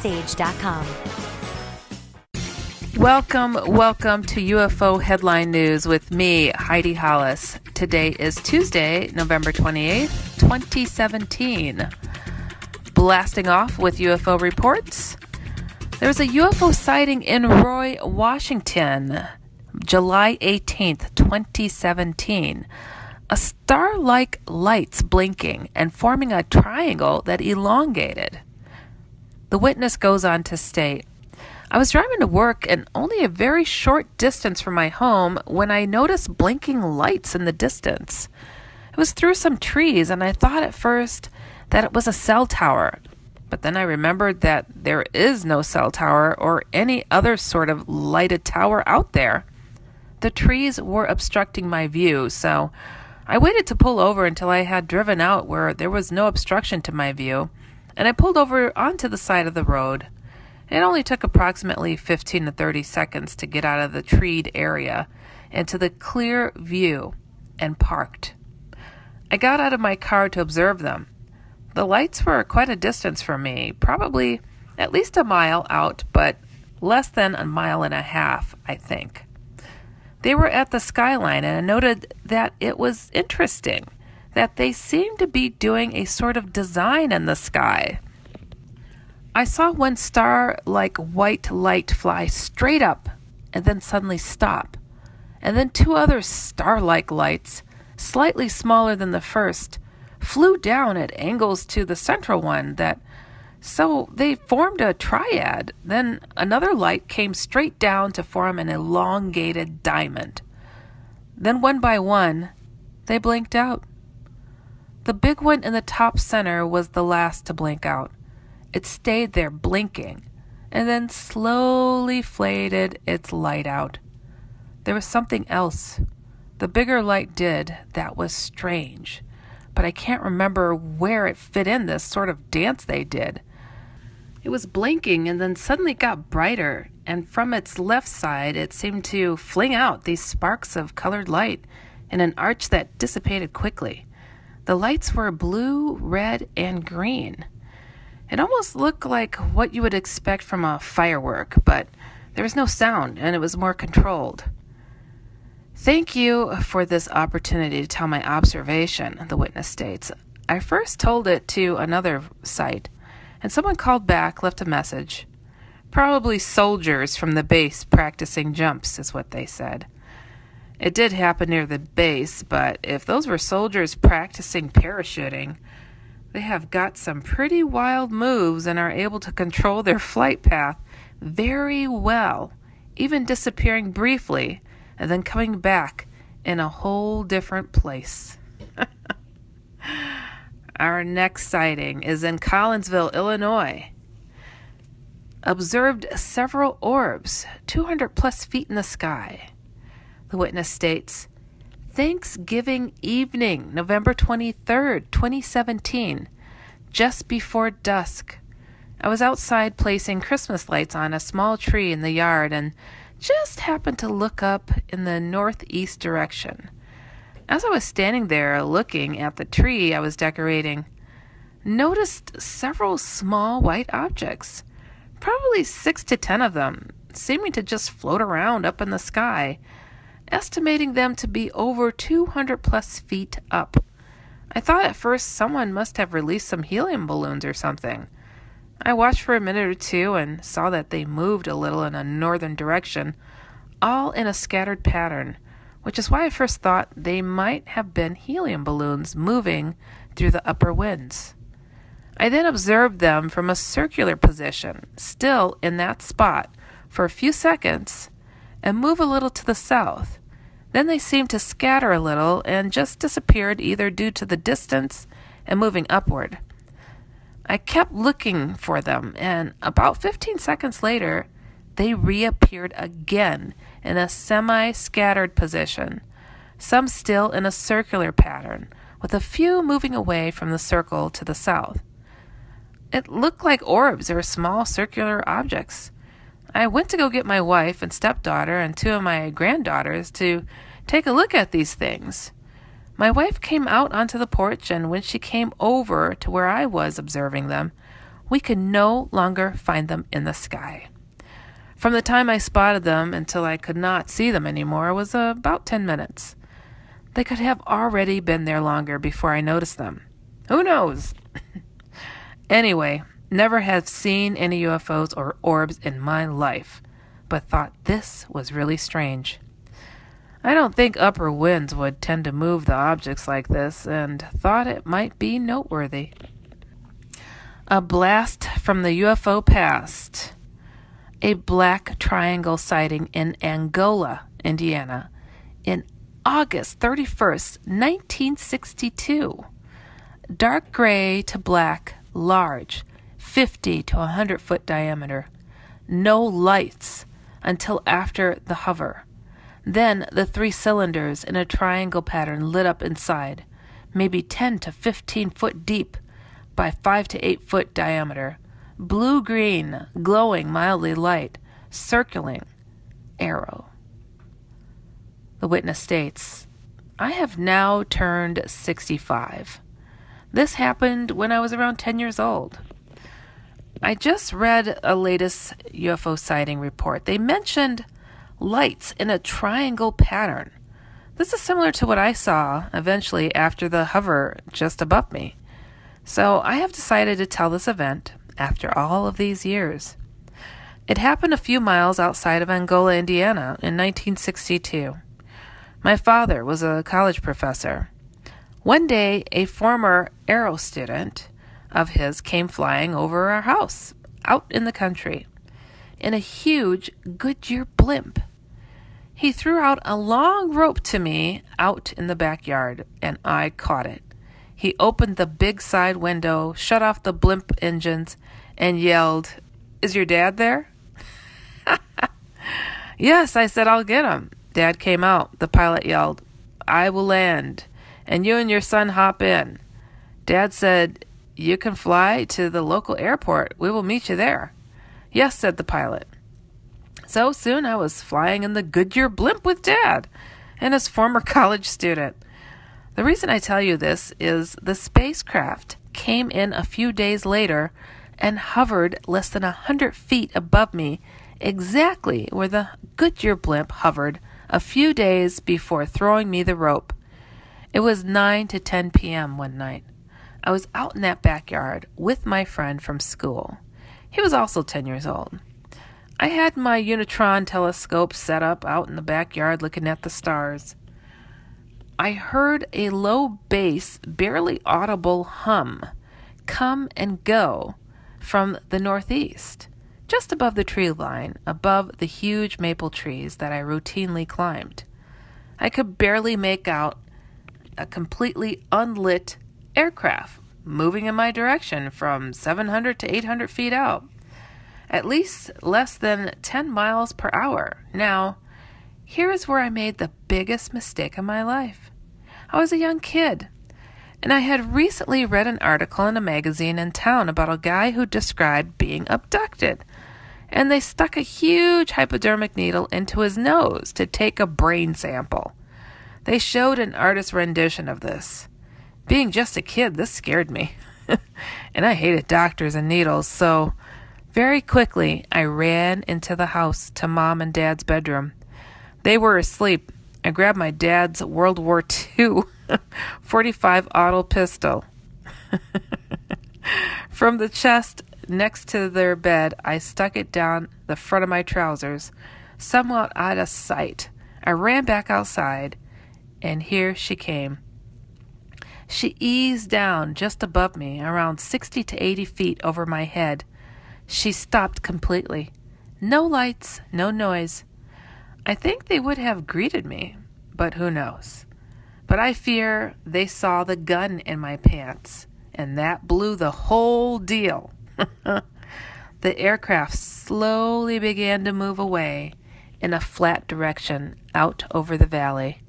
witnessage.com. Welcome to UFO Headline News with me, Heidi Hollis. Today is Tuesday, November 28th, 2017. Blasting off with UFO reports. There's a UFO sighting in Roy, Washington, July 18th, 2017. A star-like lights blinking and forming a triangle that elongated. The witness goes on to state, I was driving to work and only a very short distance from my home when I noticed blinking lights in the distance. It was through some trees, and I thought at first that it was a cell tower. But then I remembered that there is no cell tower or any other sort of lighted tower out there. The trees were obstructing my view, so I waited to pull over until I had driven out where there was no obstruction to my view, and I pulled over onto the side of the road. It only took approximately 15 to 30 seconds to get out of the treed area into the clear view and parked. I got out of my car to observe them. The lights were quite a distance from me, probably at least a mile out, but less than a mile and a half, I think. They were at the skyline, and I noted that it was interesting that they seemed to be doing a sort of design in the sky. I saw one star-like white light fly straight up and then suddenly stop. And then two other star-like lights, slightly smaller than the first, flew down at angles to the central one so they formed a triad. Then another light came straight down to form an elongated diamond. Then one by one, they blinked out. The big one in the top center was the last to blink out. It stayed there blinking, and then slowly faded its light out. There was something else. The bigger light did that was strange, but I can't remember where it fit in this sort of dance they did. It was blinking and then suddenly got brighter, and from its left side it seemed to fling out these sparks of colored light in an arch that dissipated quickly. The lights were blue, red, and green. It almost looked like what you would expect from a firework, but there was no sound, and it was more controlled. Thank you for this opportunity to tell my observation, the witness states. I first told it to another site, and someone called back, left a message. Probably soldiers from the base practicing jumps, is what they said. It did happen near the base, but if those were soldiers practicing parachuting, they have got some pretty wild moves and are able to control their flight path very well, even disappearing briefly and then coming back in a whole different place. Our next sighting is in Collinsville, Illinois. Observed several orbs, 200 plus feet in the sky. The witness states, Thanksgiving evening, November 23rd, 2017, just before dusk. I was outside placing Christmas lights on a small tree in the yard and just happened to look up in the northeast direction. As I was standing there looking at the tree I was decorating, noticed several small white objects, probably 6 to 10 of them, seeming to just float around up in the sky, estimating them to be over 200 plus feet up. I thought at first someone must have released some helium balloons or something. I watched for a minute or two and saw that they moved a little in a northern direction, all in a scattered pattern, which is why I first thought they might have been helium balloons moving through the upper winds. I then observed them from a circular position, still in that spot, for a few seconds, and move a little to the south. Then they seemed to scatter a little and just disappeared, either due to the distance and moving upward. I kept looking for them, and about 15 seconds later, they reappeared again in a semi-scattered position, some still in a circular pattern, with a few moving away from the circle to the south. It looked like orbs or small circular objects. I went to go get my wife and stepdaughter and 2 of my granddaughters to take a look at these things. My wife came out onto the porch, and when she came over to where I was observing them, we could no longer find them in the sky. From the time I spotted them until I could not see them anymore was about 10 minutes. They could have already been there longer before I noticed them. Who knows? Anyway, never have seen any UFOs or orbs in my life, but thought this was really strange. I don't think upper winds would tend to move the objects like this, and thought it might be noteworthy. A blast from the UFO past. A black triangle sighting in Angola, Indiana, in August 31st, 1962. Dark gray to black, large, 50 to 100 foot diameter. No lights until after the hover. Then the 3 cylinders in a triangle pattern lit up inside, maybe 10 to 15 foot deep by 5 to 8 foot diameter. Blue-green, glowing mildly light, circling arrow. The witness states, I have now turned 65. This happened when I was around 10 years old. I just read a latest UFO sighting report. They mentioned lights in a triangle pattern. This is similar to what I saw eventually after the hover just above me. So I have decided to tell this event after all of these years. It happened a few miles outside of Angola, Indiana in 1962. My father was a college professor. One day, a former aero student of his came flying over our house, out in the country, in a huge Goodyear blimp. He threw out a long rope to me out in the backyard, and I caught it. He opened the big side window, shut off the blimp engines, and yelled, "Is your dad there?" "Yes," I said, "I'll get him." Dad came out. The pilot yelled, "I will land, and you and your son hop in." Dad said, "You can fly to the local airport. We will meet you there." "Yes," said the pilot. So soon I was flying in the Goodyear blimp with Dad and his former college student. The reason I tell you this is the spacecraft came in a few days later and hovered less than 100 feet above me, exactly where the Goodyear blimp hovered a few days before throwing me the rope. It was 9 to 10 p.m. one night. I was out in that backyard with my friend from school. He was also 10 years old. I had my Unitron telescope set up out in the backyard looking at the stars. I heard a low bass, barely audible hum come and go from the northeast, just above the tree line, above the huge maple trees that I routinely climbed. I could barely make out a completely unlit aircraft moving in my direction from 700 to 800 feet out, at least less than 10 miles per hour. Now, here is where I made the biggest mistake of my life. I was a young kid, and I had recently read an article in a magazine in town about a guy who described being abducted, and they stuck a huge hypodermic needle into his nose to take a brain sample. They showed an artist's rendition of this. Being just a kid, this scared me, and I hated doctors and needles, so very quickly I ran into the house to Mom and Dad's bedroom. They were asleep. I grabbed my dad's World War II .45 auto pistol. From the chest next to their bed, I stuck it down the front of my trousers, somewhat out of sight. I ran back outside, and here she came. She eased down just above me, around 60 to 80 feet over my head. She stopped completely. No lights, no noise. I think they would have greeted me, but who knows? But I fear they saw the gun in my pants, and that blew the whole deal. The aircraft slowly began to move away in a flat direction out over the valley.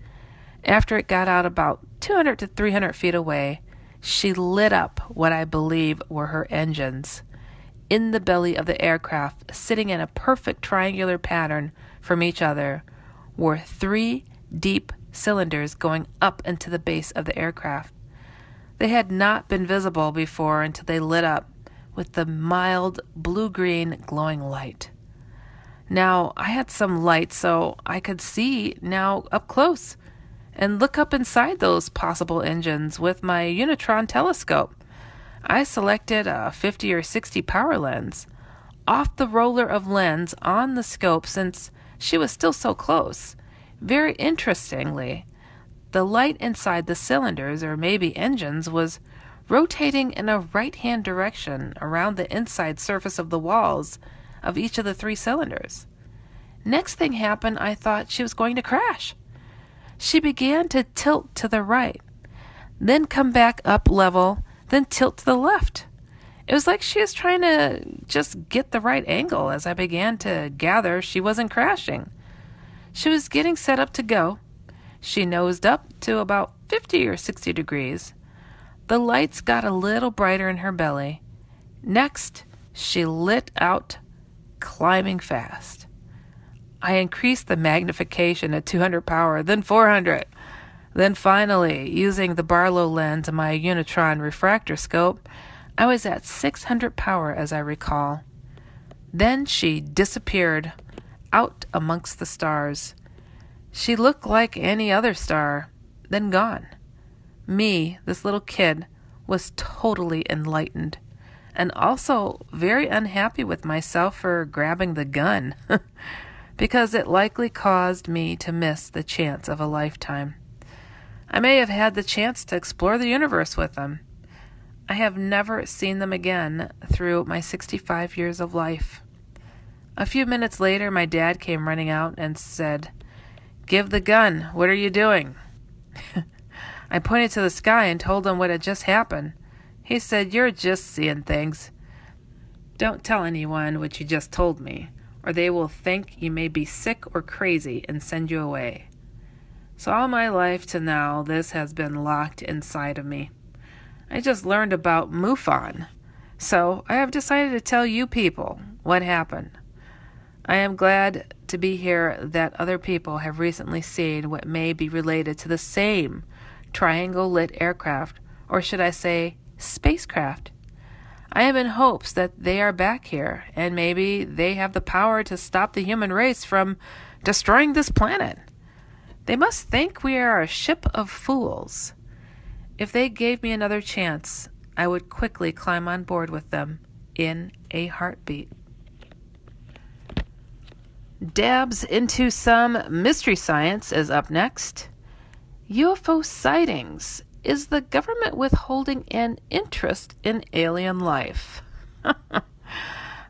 After it got out about 200 to 300 feet away, she lit up what I believe were her engines. In the belly of the aircraft, sitting in a perfect triangular pattern from each other, were 3 deep cylinders going up into the base of the aircraft. They had not been visible before until they lit up with the mild blue-green glowing light. Now, I had some light so I could see now up close and look up inside those possible engines with my Unitron telescope. I selected a 50 or 60 power lens off the roller of lens on the scope since she was still so close. Very interestingly, the light inside the cylinders, or maybe engines, was rotating in a right-hand direction around the inside surface of the walls of each of the 3 cylinders. Next thing happened, I thought she was going to crash. She began to tilt to the right, then come back up level, then tilt to the left. It was like she was trying to just get the right angle as I began to gather she wasn't crashing. She was getting set up to go. She nosed up to about 50 or 60 degrees. The lights got a little brighter in her belly. Next, she lit out, climbing fast. I increased the magnification at 200 power, then 400. Then finally, using the Barlow lens and my Unitron refractor scope, I was at 600 power as I recall. Then she disappeared out amongst the stars. She looked like any other star, then gone. Me, this little kid, was totally enlightened, and also very unhappy with myself for grabbing the gun, because it likely caused me to miss the chance of a lifetime. I may have had the chance to explore the universe with them. I have never seen them again through my 65 years of life. A few minutes later, my dad came running out and said, "Give the gun. What are you doing?" I pointed to the sky and told him what had just happened. He said, "You're just seeing things. Don't tell anyone what you just told me, or they will think you may be sick or crazy and send you away." So all my life to now, this has been locked inside of me. I just learned about MUFON, so I have decided to tell you people what happened. I am glad to be here that other people have recently seen what may be related to the same triangle-lit aircraft, or should I say, spacecraft. I am in hopes that they are back here, and maybe they have the power to stop the human race from destroying this planet. They must think we are a ship of fools. If they gave me another chance, I would quickly climb on board with them in a heartbeat. Dabs into some mystery science is up next. UFO sightings. Is the government withholding an interest in alien life?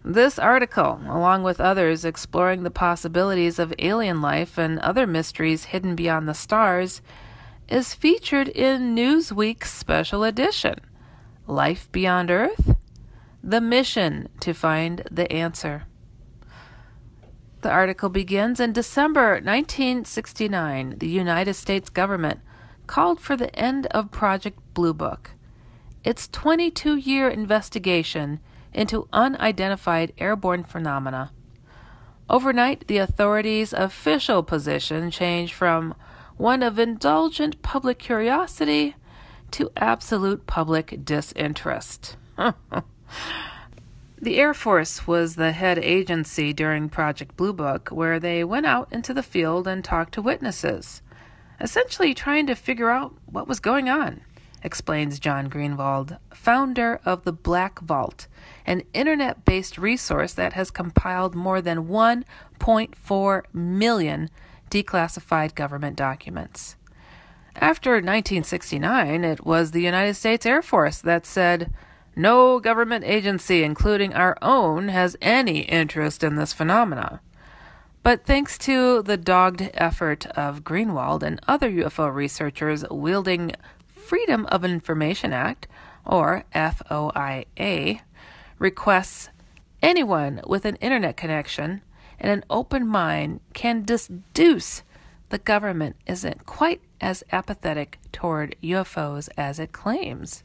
This article, along with others exploring the possibilities of alien life and other mysteries hidden beyond the stars, is featured in Newsweek's special edition, Life Beyond Earth? The Mission to Find the Answer. The article begins in December 1969. The United States government called for the end of Project Blue Book, its 22-year investigation into unidentified airborne phenomena. Overnight, the authorities' official position changed from one of indulgent public curiosity to absolute public disinterest. The Air Force was the head agency during Project Blue Book, where they went out into the field and talked to witnesses, essentially trying to figure out what was going on, explains John Greenwald, founder of the Black Vault, an internet-based resource that has compiled more than 1.4 million declassified government documents. After 1969, it was the United States Air Force that said, "No government agency, including our own, has any interest in this phenomena." But thanks to the dogged effort of Greenwald and other UFO researchers wielding Freedom of Information Act, or FOIA, requests, anyone with an internet connection and an open mind can deduce the government isn't quite as apathetic toward UFOs as it claims.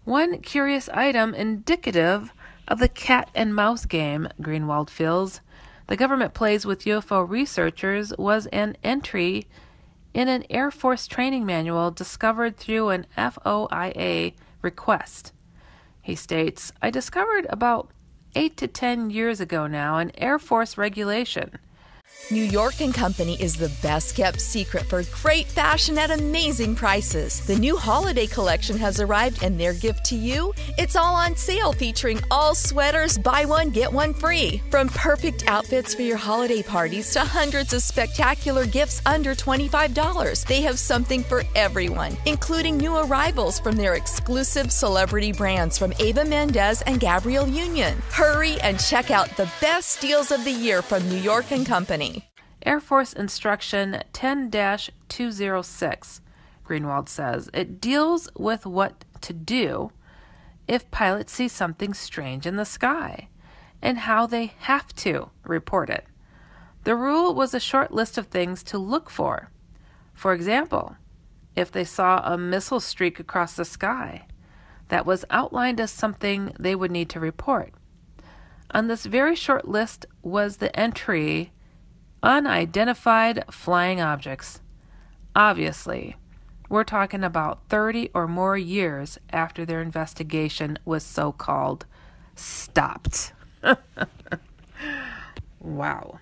One curious item indicative of the cat and mouse game Greenwald feels the government plays with UFO researchers was an entry in an Air Force training manual discovered through an FOIA request. He states, I discovered about 8 to 10 years ago now an Air Force regulation. New York & Company is the best-kept secret for great fashion at amazing prices. The new holiday collection has arrived, and their gift to you? It's all on sale, featuring all sweaters, buy one, get one free. From perfect outfits for your holiday parties to hundreds of spectacular gifts under $25, they have something for everyone, including new arrivals from their exclusive celebrity brands from Eva Mendes and Gabrielle Union. Hurry and check out the best deals of the year from New York & Company. Air Force Instruction 10-206, Greenwald says, it deals with what to do if pilots see something strange in the sky and how they have to report it. The rule was a short list of things to look for. For example, if they saw a missile streak across the sky, that was outlined as something they would need to report. On this very short list was the entry unidentified flying objects. Obviously, we're talking about 30 or more years after their investigation was so-called stopped. Wow.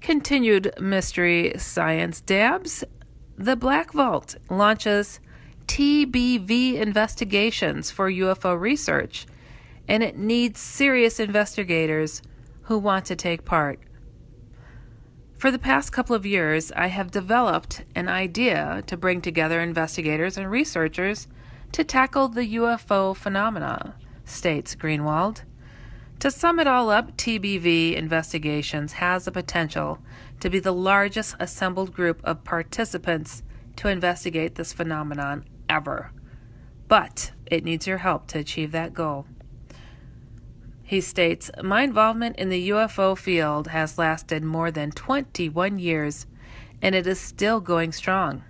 Continued mystery science dabs. The Black Vault launches TBV investigations for UFO research, and it needs serious investigators who want to take part. For the past couple of years, I have developed an idea to bring together investigators and researchers to tackle the UFO phenomena, states Greenwald. To sum it all up, TBV Investigations has the potential to be the largest assembled group of participants to investigate this phenomenon ever. But it needs your help to achieve that goal. He states, my involvement in the UFO field has lasted more than 21 years, and it is still going strong.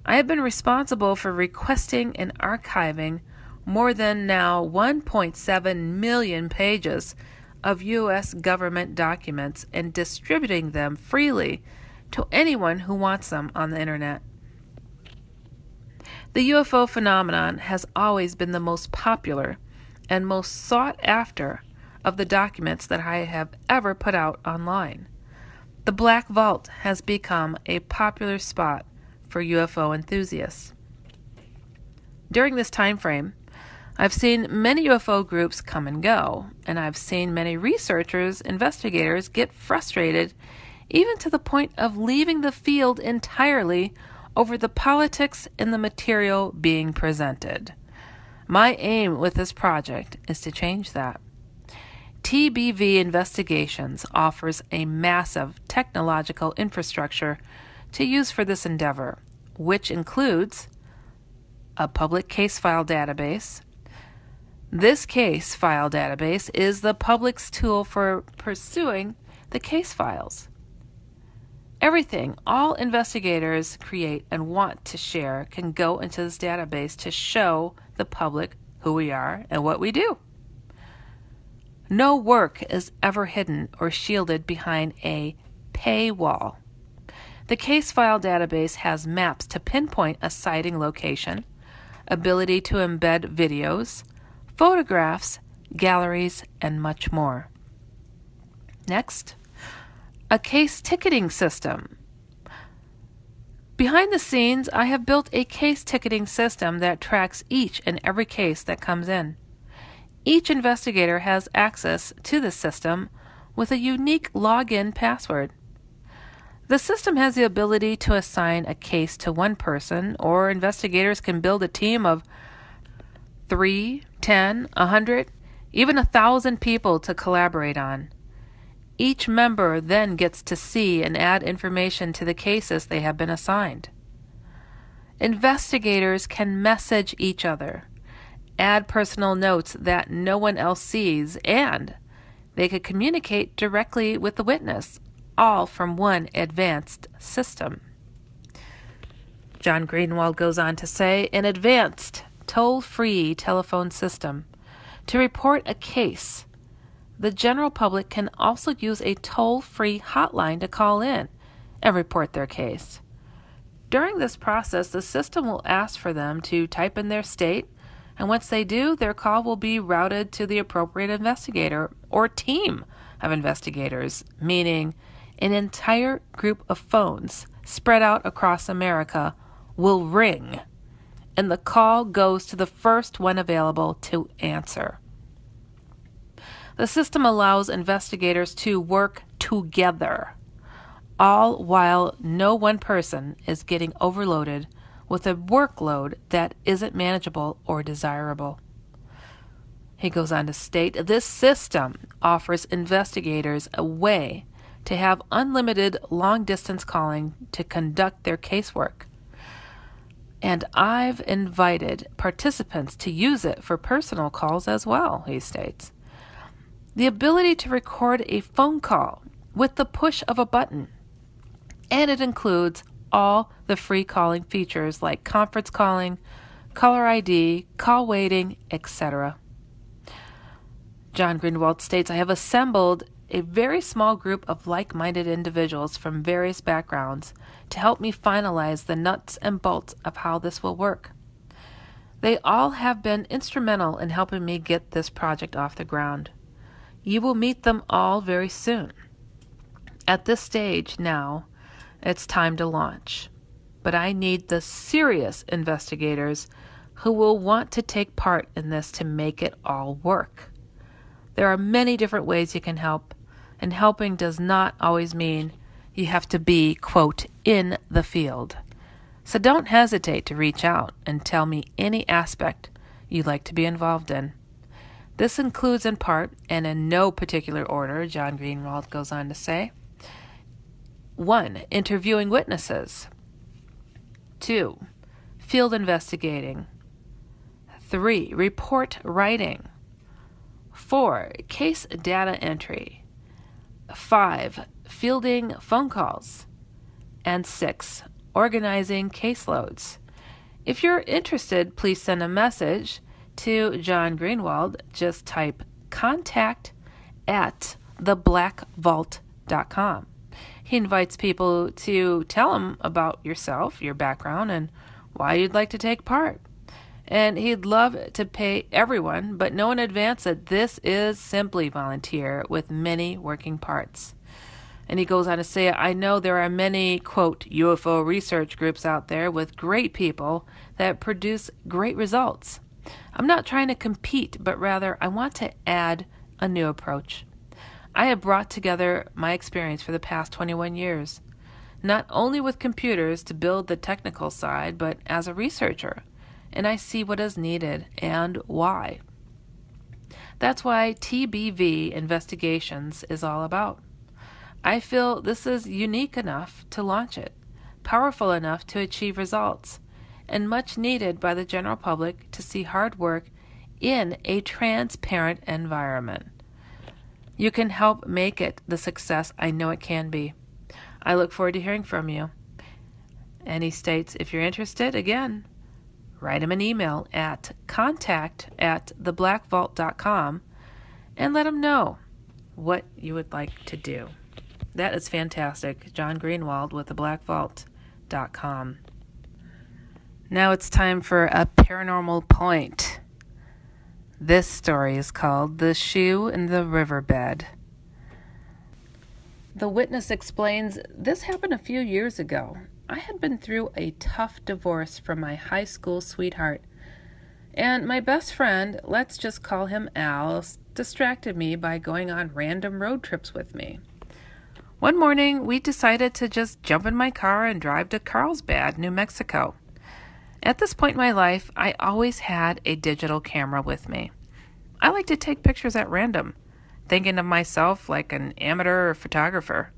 I have been responsible for requesting and archiving more than now 1.7 million pages of U.S. government documents and distributing them freely to anyone who wants them on the internet. The UFO phenomenon has always been the most popular and most sought after of the documents that I have ever put out online. The Black Vault has become a popular spot for UFO enthusiasts. During this time frame, I've seen many UFO groups come and go, and I've seen many researchers, investigators get frustrated, even to the point of leaving the field entirely over the politics in the material being presented. My aim with this project is to change that. TBV Investigations offers a massive technological infrastructure to use for this endeavor, which includes a public case file database. This case file database is the public's tool for pursuing the case files. Everything all investigators create and want to share can go into this database to show the public who we are and what we do. No work is ever hidden or shielded behind a paywall. The case file database has maps to pinpoint a sighting location, ability to embed videos, photographs, galleries, and much more. Next, a case ticketing system. Behind the scenes, I have built a case ticketing system that tracks each and every case that comes in. Each investigator has access to this system with a unique login password. The system has the ability to assign a case to one person, or investigators can build a team of 3, 10, 100, even 1,000 people to collaborate on. Each member then gets to see and add information to the cases they have been assigned. Investigators can message each other, add personal notes that no one else sees, and they could communicate directly with the witness, all from one advanced system. John Greenwald goes on to say, an advanced toll-free telephone system to report a case. The general public can also use a toll-free hotline to call in and report their case. During this process, the system will ask for them to type in their state, And once they do, their call will be routed to the appropriate investigator or team of investigators, meaning an entire group of phones spread out across America will ring, and the call goes to the first one available to answer. The system allows investigators to work together, all while no one person is getting overloaded with a workload that isn't manageable or desirable. He goes on to state, this system offers investigators a way to have unlimited long-distance calling to conduct their casework. And I've invited participants to use it for personal calls as well, he states. The ability to record a phone call with the push of a button, and it includes all the free calling features like conference calling, caller ID, call waiting, etc. John Greenwald states, I have assembled a very small group of like-minded individuals from various backgrounds to help me finalize the nuts and bolts of how this will work. They all have been instrumental in helping me get this project off the ground. You will meet them all very soon. At this stage now, it's time to launch. But I need the serious investigators who will want to take part in this to make it all work. There are many different ways you can help, and helping does not always mean you have to be, quote, in the field. So don't hesitate to reach out and tell me any aspect you'd like to be involved in. This includes in part, and in no particular order, John Greenwald goes on to say, 1. Interviewing witnesses. 2. Field investigating. 3. Report writing. 4. Case data entry. 5. Fielding phone calls. And 6. Organizing caseloads. If you're interested, please send a message to John Greenwald. Just type contact@theblackvault.com. He invites people to tell him about yourself, your background, and why you'd like to take part. And he'd love to pay everyone, but know in advance that this is simply volunteer with many working parts. And he goes on to say, I know there are many, quote, UFO research groups out there with great people that produce great results. I'm not trying to compete, but rather I want to add a new approach. I have brought together my experience for the past 21 years, not only with computers to build the technical side, but as a researcher, and I see what is needed and why. That's why TBV Investigations is all about. I feel this is unique enough to launch it, powerful enough to achieve results, and much needed by the general public to see hard work in a transparent environment. You can help make it the success I know it can be. I look forward to hearing from you. And he states, if you're interested, again, write him an email at contact@theblackvault.com and let him know what you would like to do. That is fantastic. John Greenwald with theblackvault.com. Now it's time for a paranormal point. This story is called The Shoe in the Riverbed. The witness explains, this happened a few years ago. I had been through a tough divorce from my high school sweetheart, and my best friend, let's just call him Al, distracted me by going on random road trips with me. One morning, we decided to just jump in my car and drive to Carlsbad, New Mexico. At this point in my life, I always had a digital camera with me. I like to take pictures at random, thinking of myself like an amateur photographer.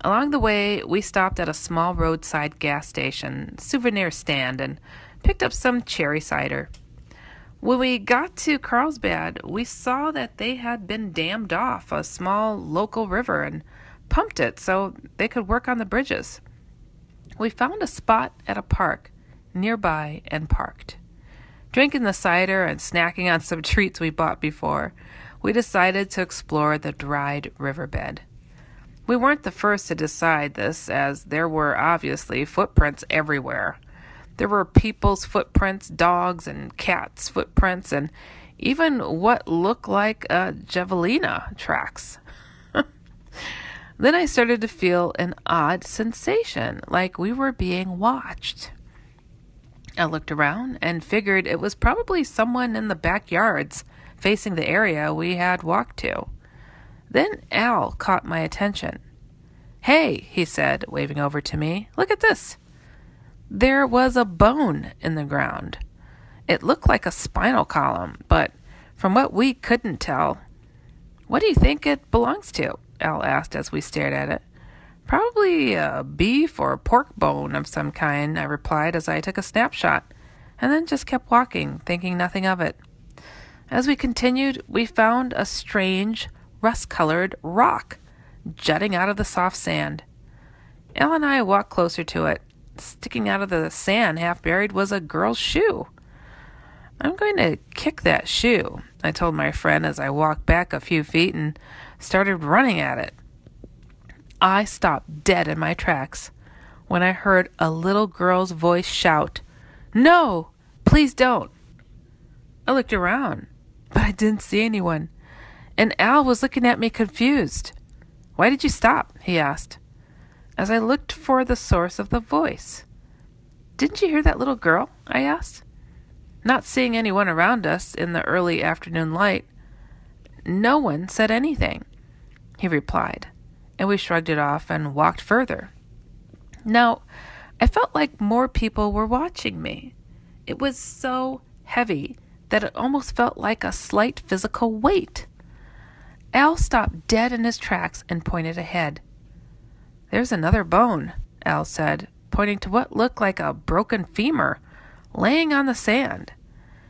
Along the way, we stopped at a small roadside gas station, souvenir stand, and picked up some cherry cider. When we got to Carlsbad, we saw that they had been dammed off a small local river and pumped it so they could work on the bridges. We found a spot at a park nearby and parked. Drinking the cider and snacking on some treats we bought before, we decided to explore the dried riverbed. We weren't the first to decide this, as there were obviously footprints everywhere. There were people's footprints, dogs and cats' footprints, and even what looked like javelina tracks. Then I started to feel an odd sensation, like we were being watched. I looked around and figured it was probably someone in the backyards facing the area we had walked to. Then Al caught my attention. "Hey," he said, waving over to me, "look at this." There was a bone in the ground. It looked like a spinal column, but from what we couldn't tell. "What do you think it belongs to?" Al asked as we stared at it. "Probably a beef or pork bone of some kind," I replied as I took a snapshot, and then just kept walking, thinking nothing of it. As we continued, we found a strange, rust-colored rock jutting out of the soft sand. Al and I walked closer to it. Sticking out of the sand, half buried, was a girl's shoe. "I'm going to kick that shoe," I told my friend as I walked back a few feet and started running at it. I stopped dead in my tracks when I heard a little girl's voice shout, "No, please don't." I looked around, but I didn't see anyone, and Al was looking at me confused. "Why did you stop?" he asked, as I looked for the source of the voice. "Didn't you hear that little girl?" I asked. Not seeing anyone around us in the early afternoon light, no one said anything, he replied, and we shrugged it off and walked further. Now, I felt like more people were watching me. It was so heavy that it almost felt like a slight physical weight. Al stopped dead in his tracks and pointed ahead. "There's another bone," Al said, pointing to what looked like a broken femur laying on the sand.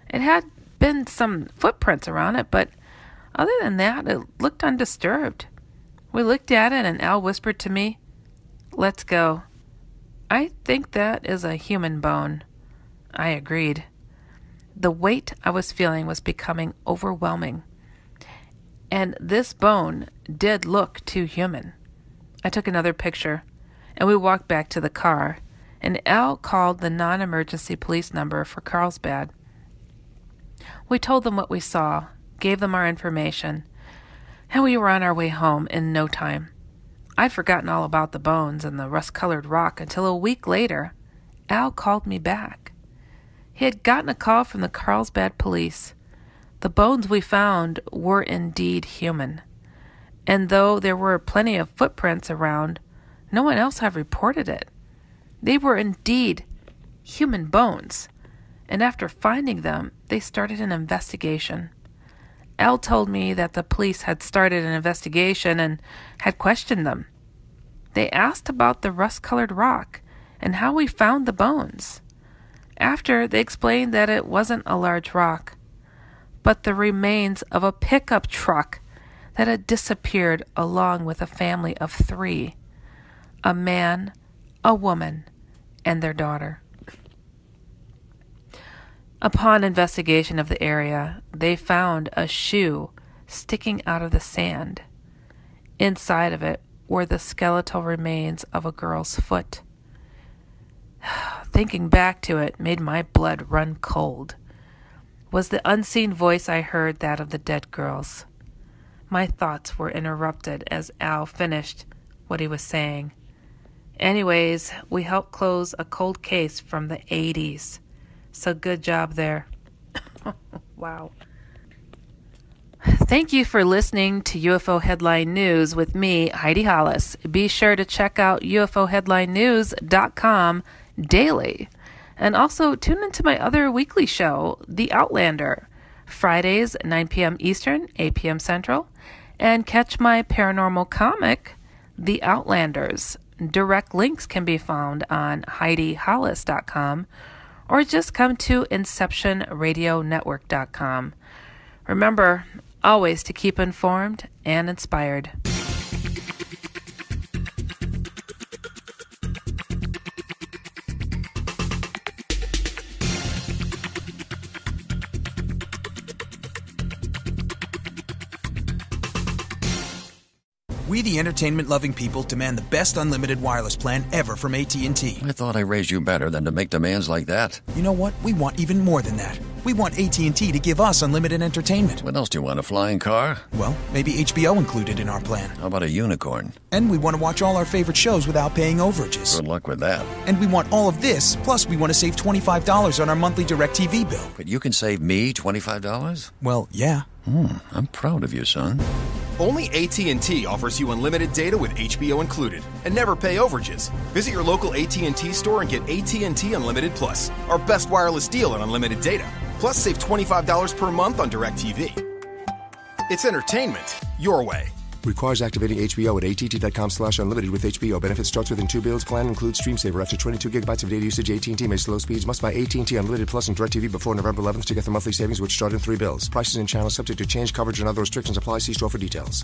It had been some footprints around it, but other than that, it looked undisturbed. We looked at it, and Al whispered to me, "Let's go." "I think that is a human bone." I agreed. The weight I was feeling was becoming overwhelming, and this bone did look too human. I took another picture, and we walked back to the car, and Al called the non-emergency police number for Carlsbad. We told them what we saw, gave them our information, and we were on our way home in no time. I'd forgotten all about the bones and the rust-colored rock until a week later, Al called me back. He had gotten a call from the Carlsbad police. The bones we found were indeed human, and though there were plenty of footprints around, no one else had reported it. They were indeed human bones, and after finding them, they started an investigation. Al told me that the police had started an investigation and had questioned them. They asked about the rust-colored rock and how we found the bones. After, they explained that it wasn't a large rock, but the remains of a pickup truck that had disappeared along with a family of 3, a man, a woman, and their daughter. Upon investigation of the area, they found a shoe sticking out of the sand. Inside of it were the skeletal remains of a girl's foot. Thinking back to it made my blood run cold. Was the unseen voice I heard that of the dead girls? My thoughts were interrupted as Al finished what he was saying. Anyways, we helped close a cold case from the 80s. So good job there. Wow. Thank you for listening to UFO Headline News with me, Heidi Hollis. Be sure to check out ufoheadlinenews.com daily. And also tune into my other weekly show, The Outlander, Fridays, 9 p.m. Eastern, 8 p.m. Central. And catch my paranormal comic, The Outlanders. Direct links can be found on HeidiHollis.com or just come to InceptionRadioNetwork.com. Remember, always to keep informed and inspired. We, the entertainment-loving people, demand the best unlimited wireless plan ever from AT&T. I thought I raised you better than to make demands like that. You know what? We want even more than that. We want AT&T to give us unlimited entertainment. What else do you want, a flying car? Well, maybe HBO included in our plan. How about a unicorn? And we want to watch all our favorite shows without paying overages. Good luck with that. And we want all of this, plus we want to save $25 on our monthly DirecTV bill. But you can save me $25? Well, yeah. I'm proud of you, son. Only AT&T offers you unlimited data with HBO included and never pay overages. Visit your local AT&T store and get AT&T Unlimited Plus, our best wireless deal on unlimited data. Plus, save $25 per month on DirecTV. It's entertainment your way. Requires activating HBO at att.com/unlimited with HBO. Benefits starts within 2 bills. Plan includes stream saver. After 22 gigabytes of data usage, AT&T may slow speeds. Must buy AT&T Unlimited Plus and DirecTV before November 11th to get the monthly savings, which start in 3 bills. Prices and channels subject to change. Coverage and other restrictions apply. See store for details.